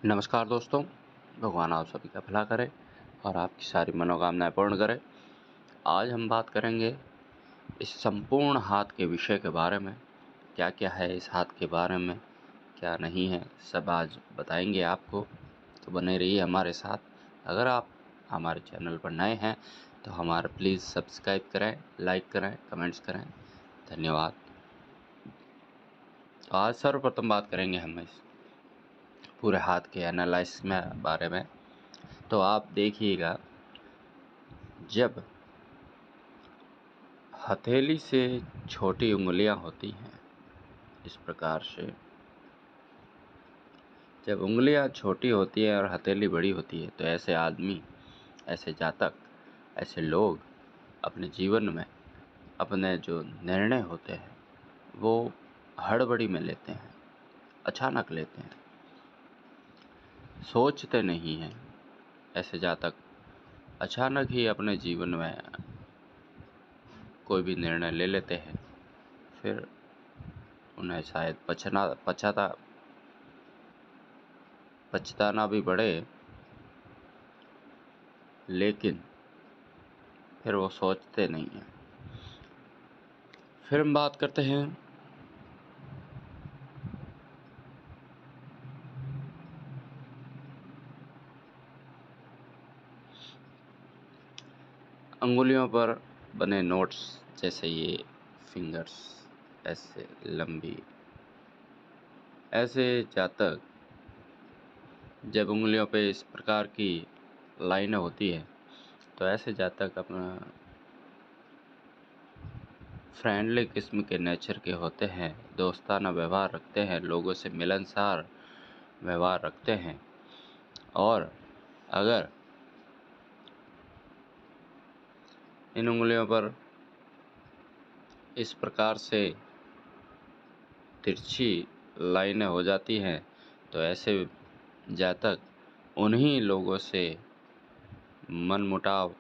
नमस्कार दोस्तों, भगवान आप सभी का भला करे और आपकी सारी मनोकामनाएँ पूर्ण करे। आज हम बात करेंगे इस संपूर्ण हाथ के विषय के बारे में। क्या-क्या है इस हाथ के बारे में, क्या नहीं है, सब आज बताएँगे आपको। तो बने रहिए हमारे साथ। अगर आप हमारे चैनल पर नए हैं तो हमारा प्लीज़ सब्सक्राइब करें, लाइक करें, कमेंट्स करें। धन्यवाद। आज सर्वप्रथम बात करेंगे हम इस पूरे हाथ के एनालाइसिस में बारे में। तो आप देखिएगा, जब हथेली से छोटी उंगलियां होती हैं, इस प्रकार से जब उंगलियां छोटी होती हैं और हथेली बड़ी होती है, तो ऐसे आदमी, ऐसे जातक, ऐसे लोग अपने जीवन में अपने जो निर्णय होते हैं वो हड़बड़ी में लेते हैं, अचानक लेते हैं, सोचते नहीं हैं। ऐसे जातक अचानक ही अपने जीवन में कोई भी निर्णय ले लेते हैं, फिर उन्हें शायद पछताना भी पड़े, लेकिन फिर वो सोचते नहीं हैं। फिर हम बात करते हैं अंगुलियों पर बने नोट्स, जैसे ये फिंगर्स ऐसे लंबी, ऐसे जातक जब उंगलियों पे इस प्रकार की लाइनें होती है, तो ऐसे जातक अपना फ्रेंडली किस्म के नेचर के होते हैं, दोस्ताना व्यवहार रखते हैं, लोगों से मिलनसार व्यवहार रखते हैं। और अगर इन उंगलियों पर इस प्रकार से तिरछी लाइनें हो जाती हैं, तो ऐसे जातक उन्हीं लोगों से मनमुटाव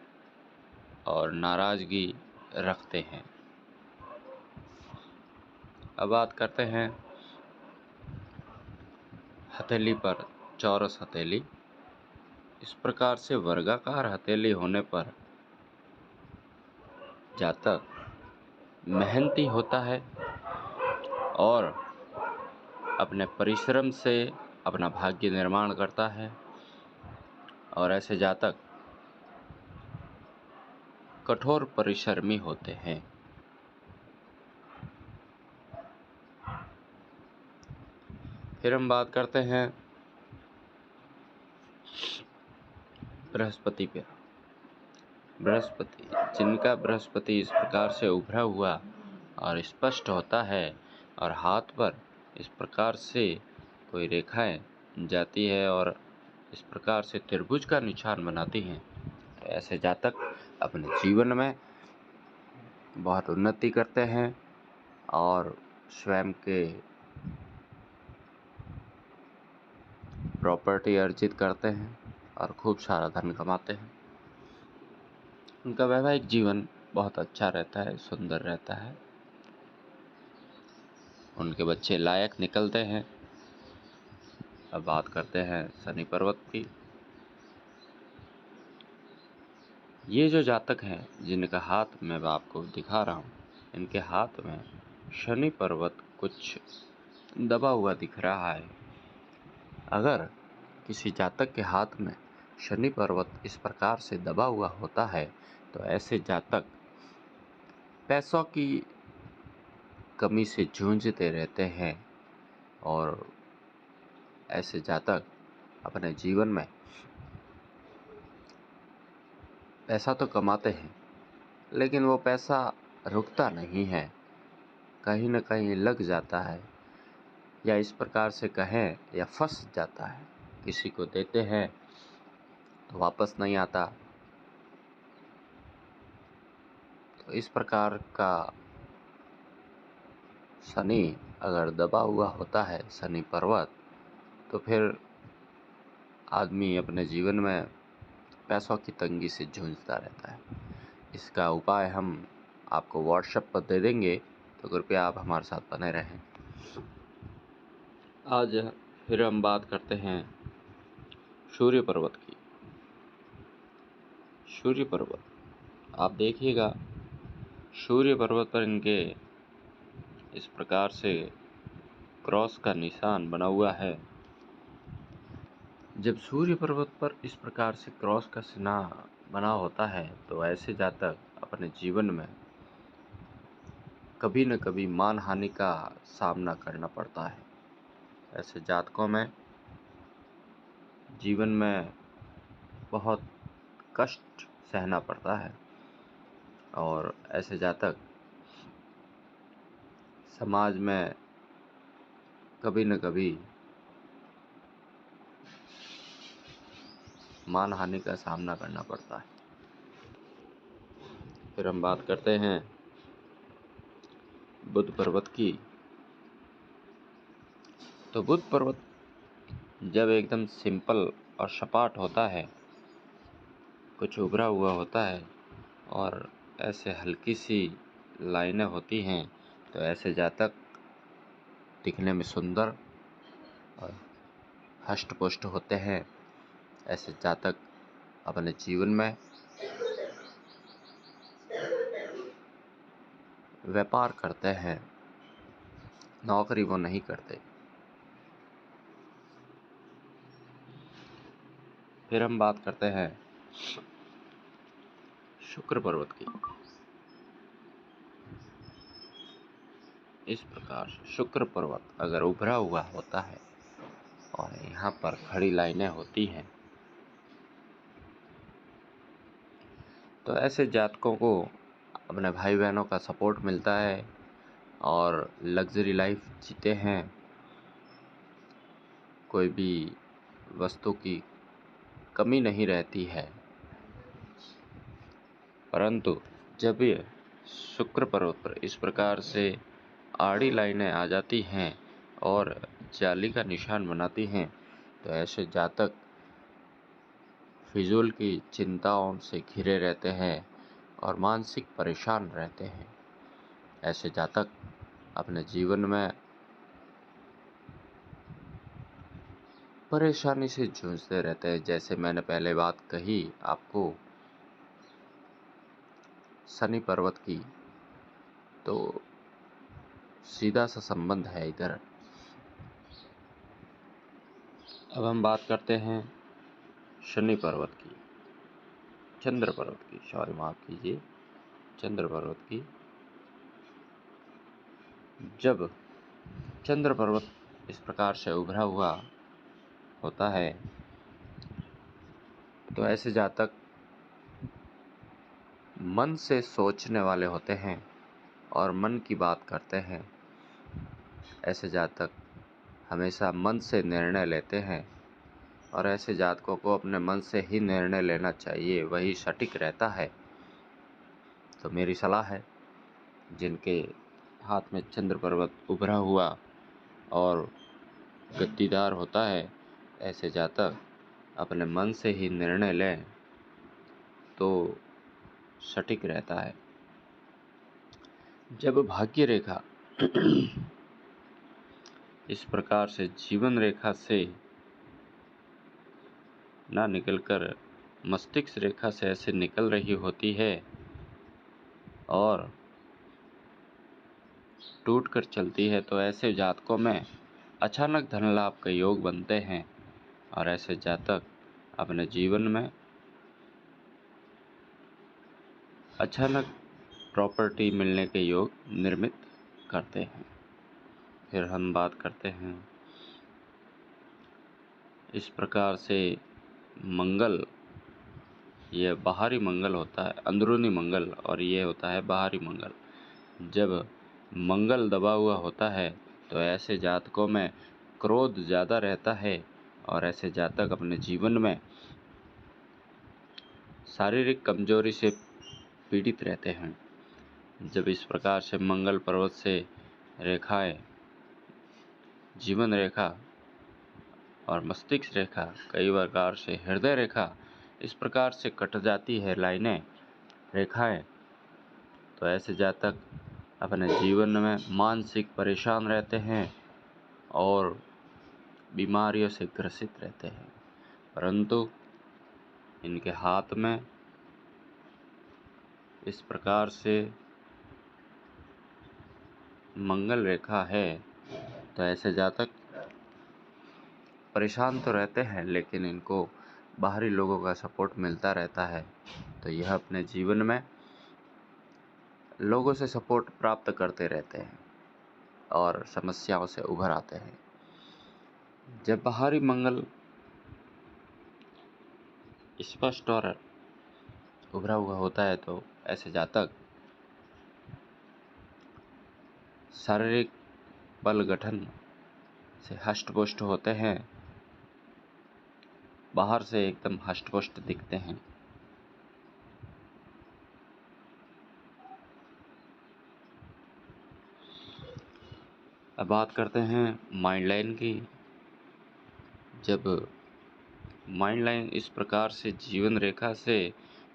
और नाराज़गी रखते हैं। अब बात करते हैं हथेली पर चौरस हथेली। इस प्रकार से वर्गाकार हथेली होने पर जातक मेहनती होता है और अपने परिश्रम से अपना भाग्य निर्माण करता है। और ऐसे जातक कठोर परिश्रमी होते हैं। फिर हम बात करते हैं बृहस्पति पे। बृहस्पति, जिनका बृहस्पति इस प्रकार से उभरा हुआ और स्पष्ट होता है और हाथ पर इस प्रकार से कोई रेखाएं जाती है और इस प्रकार से त्रिभुज का निशान बनाती हैं, तो ऐसे जातक अपने जीवन में बहुत उन्नति करते हैं और स्वयं के प्रॉपर्टी अर्जित करते हैं और खूब सारा धन कमाते हैं। उनका वैवाहिक जीवन बहुत अच्छा रहता है, सुंदर रहता है। उनके बच्चे लायक निकलते हैं। अब बात करते हैं शनि पर्वत की। ये जो जातक हैं जिनका हाथ मैं आपको दिखा रहा हूँ, इनके हाथ में शनि पर्वत कुछ दबा हुआ दिख रहा है। अगर किसी जातक के हाथ में शनि पर्वत इस प्रकार से दबा हुआ होता है, तो ऐसे जातक पैसों की कमी से जूझते रहते हैं और ऐसे जातक अपने जीवन में पैसा तो कमाते हैं, लेकिन वो पैसा रुकता नहीं है, कहीं न कहीं लग जाता है, या इस प्रकार से कहें या फंस जाता है। किसी को देते हैं तो वापस नहीं आता। तो इस प्रकार का शनि अगर दबा हुआ होता है, शनि पर्वत, तो फिर आदमी अपने जीवन में पैसों की तंगी से जूझता रहता है। इसका उपाय हम आपको व्हाट्सएप पर दे देंगे, तो कृपया आप हमारे साथ बने रहें। आज फिर हम बात करते हैं सूर्य पर्वत की। सूर्य पर्वत आप देखिएगा, सूर्य पर्वत पर इनके इस प्रकार से क्रॉस का निशान बना हुआ है। जब सूर्य पर्वत पर इस प्रकार से क्रॉस का निशान बना होता है तो ऐसे जातक अपने जीवन में कभी न कभी मानहानि का सामना करना पड़ता है। ऐसे जातकों में जीवन में बहुत कष्ट सहना पड़ता है और ऐसे जातक समाज में कभी न कभी मानहानि का सामना करना पड़ता है। फिर हम बात करते हैं बुध पर्वत की। तो बुध पर्वत जब एकदम सिंपल और सपाट होता है, कुछ उभरा हुआ होता है और ऐसे हल्की सी लाइनें होती हैं, तो ऐसे जातक दिखने में सुंदर और हष्ट-पुष्ट होते हैं। ऐसे जातक अपने जीवन में व्यापार करते हैं, नौकरी वो नहीं करते। फिर हम बात करते हैं शुक्र पर्वत की। इस प्रकार शुक्र पर्वत अगर उभरा हुआ होता है और यहाँ पर खड़ी लाइनें होती हैं, तो ऐसे जातकों को अपने भाई बहनों का सपोर्ट मिलता है और लग्जरी लाइफ जीते हैं। कोई भी वस्तु की कमी नहीं रहती है। परंतु जब ये शुक्र पर्वत पर इस प्रकार से आड़ी लाइनें आ जाती हैं और जाली का निशान बनाती हैं, तो ऐसे जातक फिजूल की चिंताओं से घिरे रहते हैं और मानसिक परेशान रहते हैं। ऐसे जातक अपने जीवन में परेशानी से जूझते रहते हैं। जैसे मैंने पहले बात कही आपको शनि पर्वत की, तो सीधा सा संबंध है इधर। अब हम बात करते हैं शनि पर्वत की, चंद्र पर्वत की, सॉरी माफ कीजिए, चंद्र पर्वत की। जब चंद्र पर्वत इस प्रकार से उभरा हुआ होता है, तो ऐसे जातक मन से सोचने वाले होते हैं और मन की बात करते हैं। ऐसे जातक हमेशा मन से निर्णय लेते हैं और ऐसे जातकों को अपने मन से ही निर्णय लेना चाहिए, वही सटीक रहता है। तो मेरी सलाह है, जिनके हाथ में चंद्र पर्वत उभरा हुआ और गद्दीदार होता है, ऐसे जातक अपने मन से ही निर्णय लें तो सटीक रहता है। जब भाग्य रेखा इस प्रकार से जीवन रेखा से ना निकलकर मस्तिष्क रेखा से ऐसे निकल रही होती है और टूट कर चलती है, तो ऐसे जातकों में अचानक धन लाभ के योग बनते हैं और ऐसे जातक अपने जीवन में अचानक प्रॉपर्टी मिलने के योग निर्मित करते हैं। फिर हम बात करते हैं इस प्रकार से मंगल, ये बाहरी मंगल होता है, अंदरूनी मंगल, और ये होता है बाहरी मंगल। जब मंगल दबा हुआ होता है तो ऐसे जातकों में क्रोध ज़्यादा रहता है और ऐसे जातक अपने जीवन में शारीरिक कमजोरी से पीड़ित रहते हैं। जब इस प्रकार से मंगल पर्वत से रेखाएं, जीवन रेखा और मस्तिष्क रेखा, कई प्रकार से हृदय रेखा इस प्रकार से कट जाती है लाइनें, रेखाएं, तो ऐसे जातक अपने जीवन में मानसिक परेशान रहते हैं और बीमारियों से ग्रसित रहते हैं। परंतु इनके हाथ में इस प्रकार से मंगल रेखा है, तो ऐसे जातक परेशान तो रहते हैं, लेकिन इनको बाहरी लोगों का सपोर्ट मिलता रहता है। तो यह अपने जीवन में लोगों से सपोर्ट प्राप्त करते रहते हैं और समस्याओं से उभर आते हैं। जब बाहरी मंगल स्पष्ट और उभरा हुआ होता है, तो ऐसे जातक शारीरिक बल गठन से हष्ट-पुष्ट होते हैं, बाहर से एकदम हष्ट-पुष्ट दिखते हैं। अब बात करते हैं माइंड लाइन की। जब माइंड लाइन इस प्रकार से जीवन रेखा से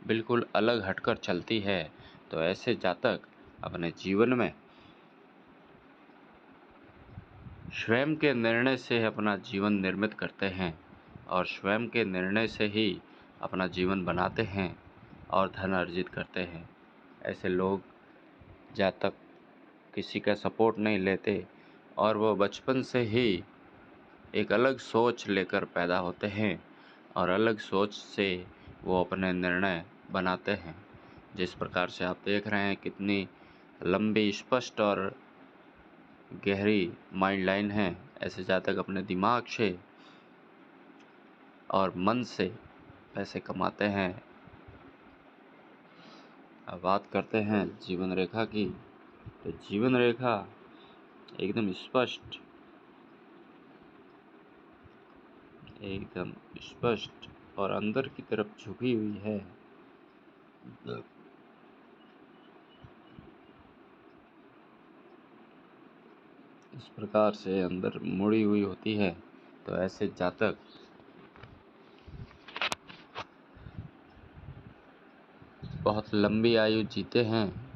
बिल्कुल अलग हटकर चलती है, तो ऐसे जातक अपने जीवन में स्वयं के निर्णय से अपना जीवन निर्मित करते हैं और स्वयं के निर्णय से ही अपना जीवन बनाते हैं और धन अर्जित करते हैं। ऐसे लोग जातक किसी का सपोर्ट नहीं लेते और वो बचपन से ही एक अलग सोच लेकर पैदा होते हैं और अलग सोच से वो अपने निर्णय बनाते हैं। जिस प्रकार से आप देख रहे हैं, कितनी लंबी, स्पष्ट और गहरी माइंड लाइन है। ऐसे जातक अपने दिमाग से और मन से पैसे कमाते हैं। अब बात करते हैं जीवन रेखा की। तो जीवन रेखा एकदम स्पष्ट और अंदर की तरफ झुकी हुई है। इस प्रकार से अंदर मुड़ी हुई होती है। तो ऐसे जातक बहुत लंबी आयु जीते हैं,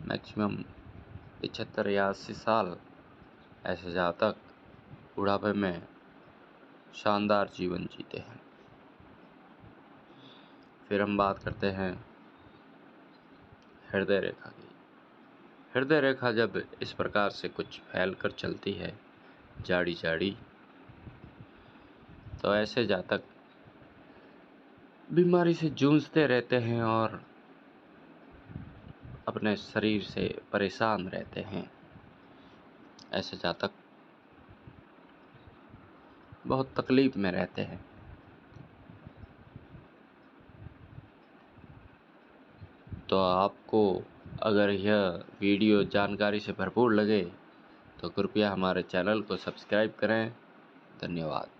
मैक्सिमम 75 या 80 साल। ऐसे जातक बुढ़ापे में शानदार जीवन जीते हैं। फिर हम बात करते हैं हृदय रेखा की। हृदय रेखा जब इस प्रकार से कुछ फैल कर चलती है, जाड़ी जाड़ी, तो ऐसे जातक बीमारी से जूझते रहते हैं और अपने शरीर से परेशान रहते हैं। ऐसे जातक बहुत तकलीफ में रहते हैं। तो आपको अगर यह वीडियो जानकारी से भरपूर लगे, तो कृपया हमारे चैनल को सब्सक्राइब करें। धन्यवाद।